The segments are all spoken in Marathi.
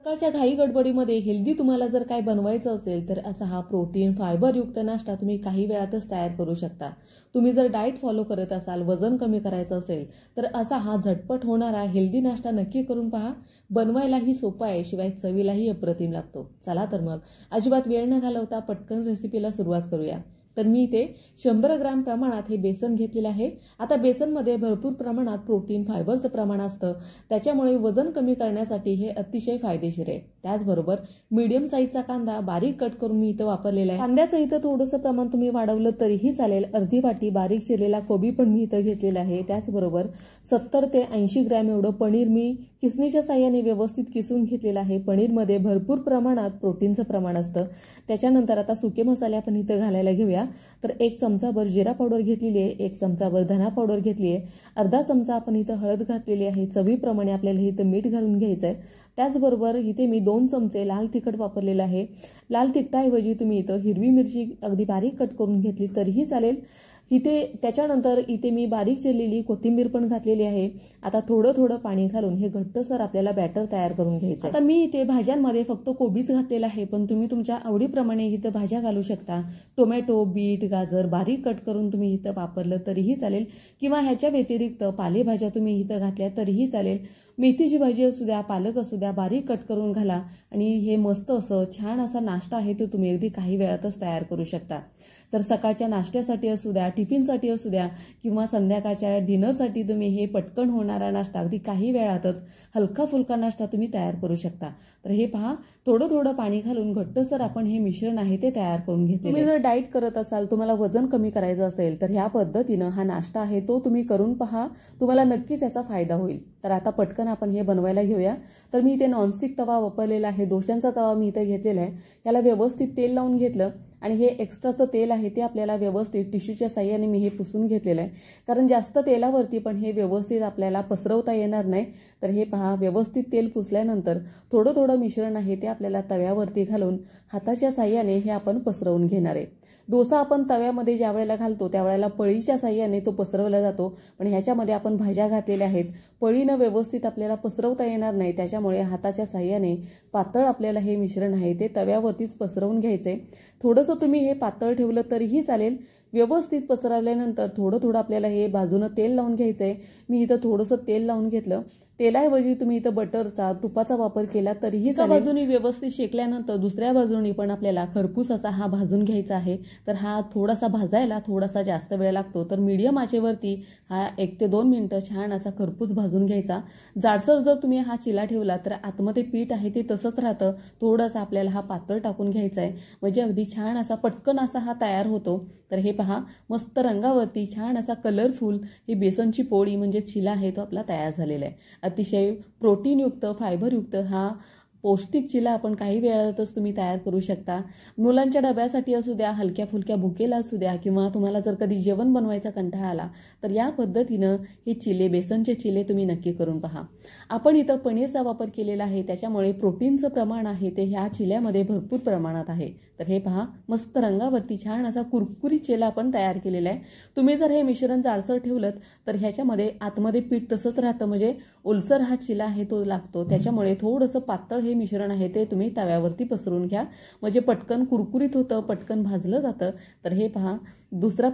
सकाळच्या घाई गडबडीमध्ये हेल्दी तुम्हाला जर काय बनवायचं असेल तर असा हा प्रोटीन फायबर युक्त नाश्ता तुम्ही काही वेळातच तयार करू शकता। तुम्ही जर डाएट फॉलो करत असाल, वजन कमी करायचं असेल तर असा हा झटपट होणारा हेल्दी नाश्ता नक्की करून पहा। बनवायलाही सोपा आहे, शिवाय चवीलाही अप्रतिम लागतो। चला तर मग अजिबात वेळ न घालवता पटकन रेसिपीला सुरुवात करूया। तर मी इथे 100 ग्रॅम प्रमाणात हे बेसन घेतलेलं आहे। आता बेसनमध्ये भरपूर प्रमाणात प्रोटीन फायबरचं प्रमाण असतं, त्याच्यामुळे वजन कमी करण्यासाठी हे अतिशय फायदेशीर आहे। त्याचबरोबर मीडियम साईजचा कांदा बारीक कट करून मी इथं वापरलेला आहे। कांद्याचं इथं थोडंसं प्रमाण तुम्ही वाढवलं तरीही चालेल। अर्धी वाटी बारीक चिरलेला कोबी पण मी इथं घेतलेला आहे। त्याचबरोबर 70 ते 80 ग्रॅम एवढं पनीर मी किसणीच्या साहाय्याने व्यवस्थित किसून घेतलेलं आहे। पनीरमध्ये भरपूर प्रमाणात प्रोटीनचं प्रमाण असतं। त्याच्यानंतर आता सुके मसाले आपण इथं घालायला घेऊया। तर 1 चमचाभर जिरा पावडर घेतलेली आहे, 1 चमचाभर धना पावडर घेतली आहे, अर्धा चमचा आपण इथं हळद घातलेली आहे। चवीप्रमाणे आपल्याला इथं मीठ घालून घ्यायचं आहे। त्याचबरोबर इथे मी 2 चमचे लाल तिखट वापरलेलं आहे। लाल तिखटाऐवजी तुम्ही इथं हिरवी मिरची अगदी बारीक कट करून घेतली तरीही चालेल। त्याच्यानंतर इथे मी बारीक चिरलेली कोथिंबीर पण घातलेली आहे। आता थोडं थोडं पाणी घालून हे घट्टसर आपल्याला बॅटर तयार करून घ्यायचं। आता मी इथे भाज्यांमध्ये फक्त कोबीच घातलेला आहे, पण तुम्ही तुमच्या आवडीप्रमाणे इथं भाज्या घालू शकता। टोमॅटो, बीट, गाजर बारीक कट करून तुम्ही इथं वापरलं तरीही चालेल, किंवा ह्याच्या व्यतिरिक्त पालेभाज्या तुम्ही इथं घातल्या तरीही चालेल। मेथीची भाजी असू द्या, पालक असू द्या, बारीक कट करून घाला आणि हे मस्त असं छान असा नाश्ता आहे तो तुम्ही अगदी काही वेळातच तयार करू शकता। तर सकाळच्या नाश्त्यासाठी असू द्या, टिफिनसाठी असू द्या, किंवा संध्याकाळच्या डिनरसाठी तुम्ही हे पटकन होणारा नाश्ता अगदी काही वेळातच हलका फुलका नाश्ता तुम्ही तयार करू शकता। तर हे पहा, थोडं थोडं पाणी घालून घट्टसर आपण हे मिश्रण आहे ते तयार करून घेतले। तुम्ही जर डाएट करत असाल, तुम्हाला वजन कमी करायचं असेल तर ह्या पद्धतीनं हा नाश्ता आहे तो तुम्ही करून पहा, तुम्हाला नक्कीच याचा फायदा होईल। तर आता पटकन आपण हे बनवायला घेऊया। तर मी इथे नॉनस्टिक तवा वापरलेला आहे, डोशांचा तवा मी इथे घेतलेला आहे। याला व्यवस्थित तेल लावून घेतलं आणि हे एक्स्ट्राचं तेल आहे ते आपल्याला व्यवस्थित टिश्यूच्या साहाय्याने मी हे पुसून घेतलेलं आहे, कारण जास्त तेलावरती पण हे व्यवस्थित आपल्याला पसरवता येणार नाही। तर हे पहा, व्यवस्थित तेल पुसल्यानंतर थोडं थोडं मिश्रण आहे ते आपल्याला तव्यावरती घालून हाताच्या साहाय्याने हे आपण पसरवून घेणार आहे। डोसा आपण तव्यामध्ये ज्या वेळेला घालतो त्यावेळेला पळीच्या साहाय्याने तो पसरवला जातो, पण ह्याच्यामध्ये आपण भाज्या घातलेल्या आहेत, पळीनं व्यवस्थित आपल्याला पसरवता येणार नाही, त्याच्यामुळे हाताच्या साहाय्याने पातळ आपल्याला हे मिश्रण आहे ते तव्यावरतीच पसरवून घ्यायचे। थोडंसं तुम्ही हे पातळ ठेवलं तरीही चालेल। व्यवस्थित पसरवल्यानंतर थोडं थोडं आपल्याला हे बाजूनं तेल लावून घ्यायचंय। मी इथं थोडंसं तेल लावून घेतलं। तेलाऐवजी तुम्ही इथं बटरचा, तुपाचा वापर केला तरीही चालेल। बाजूनी व्यवस्थित शेकल्यानंतर दुसऱ्या बाजूनी पण आपल्याला खरपूस असा हा भाजून घ्यायचा आहे। तर हा थोडासा भाजायला थोडासा जास्त वेळ लागतो, तर मीडियम आचेवरती हा 1 ते 2 मिनिटं छान असा खरपूस भाजून घ्यायचा। जाडसर जर तुम्ही हा चिला ठेवला तर आतमध्ये पीठ आहे ते तसंच राहतं, थोडंसं आपल्याला हा पातळ टाकून घ्यायचा आहे, म्हणजे अगदी छान असा पटकन असा हा तयार होतो। तर हे पहा, मस्त रंगावरती छान असा कलरफुल ही बेसनची पोळी म्हणजे चिला आहे तो आपला तयार झालेला आहे। अतिशय प्रोटीनयुक्त, फायबरयुक्त हा पौष्टिक चिला आपण काही वेळातच तुम्ही तयार करू शकता। मुलांच्या डब्यासाठी असू द्या, हलक्या फुलक्या भुकेला असू द्या, किंवा तुम्हाला जर कधी जेवण बनवायचा कंटाळा आला तर या पद्धतीनं हे चिले, बेसनचे चिले तुम्ही नक्की करून पहा। आपण इथं पनीरचा वापर केलेला आहे, त्याच्यामुळे प्रोटीनचं प्रमाण आहे ते ह्या चिल्यामध्ये भरपूर प्रमाणात आहे। तर हे पहा, मस्त रंगावरती छान असा कुरकुरीत चिला आपण तयार केलेला आहे। तुम्ही जर हे मिश्रण जाडसर ठेवलं तर ह्याच्यामध्ये आतमध्ये पीठ तसंच राहतं, म्हणजे ओलसर हा चिला आहे तो लागतो, त्याच्यामुळे थोडंसं पातळ हे मिश्रण आहे ते तुम्ही तव्यावरती पसरून घ्या, म्हणजे पटकन कुरकुरीत होतं, पटकन भाजलं जातं। तर हे पहा, दुसरा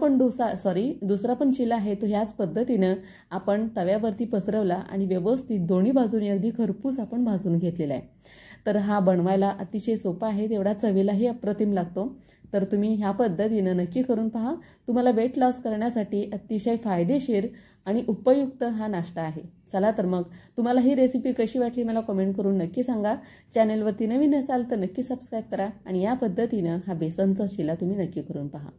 पण चिला आहे तो ह्याच पद्धतीनं आपण तव्यावरती पसरवला आणि व्यवस्थित दोन्ही बाजूने अगदी खरपूस आपण भाजून घेतलेला आहे। तर हा बनवायला अतिशय सोपा आहे, तेवढा चवीलाही अप्रतिम लागतो। तर तुम्ही ह्या पद्धतीनं नक्की करून पहा, तुम्हाला वेट लॉस करण्यासाठी अतिशय फायदेशीर आणि उपयुक्त हा नाश्ता आहे। चला तर मग तुम्हाला ही रेसिपी कशी वाटली मला कमेंट करून नक्की सांगा। चॅनलवरती नवीन असाल तर नक्की सबस्क्राईब करा आणि या पद्धतीनं हा बेसनचा चिला तुम्ही नक्की करून पहा।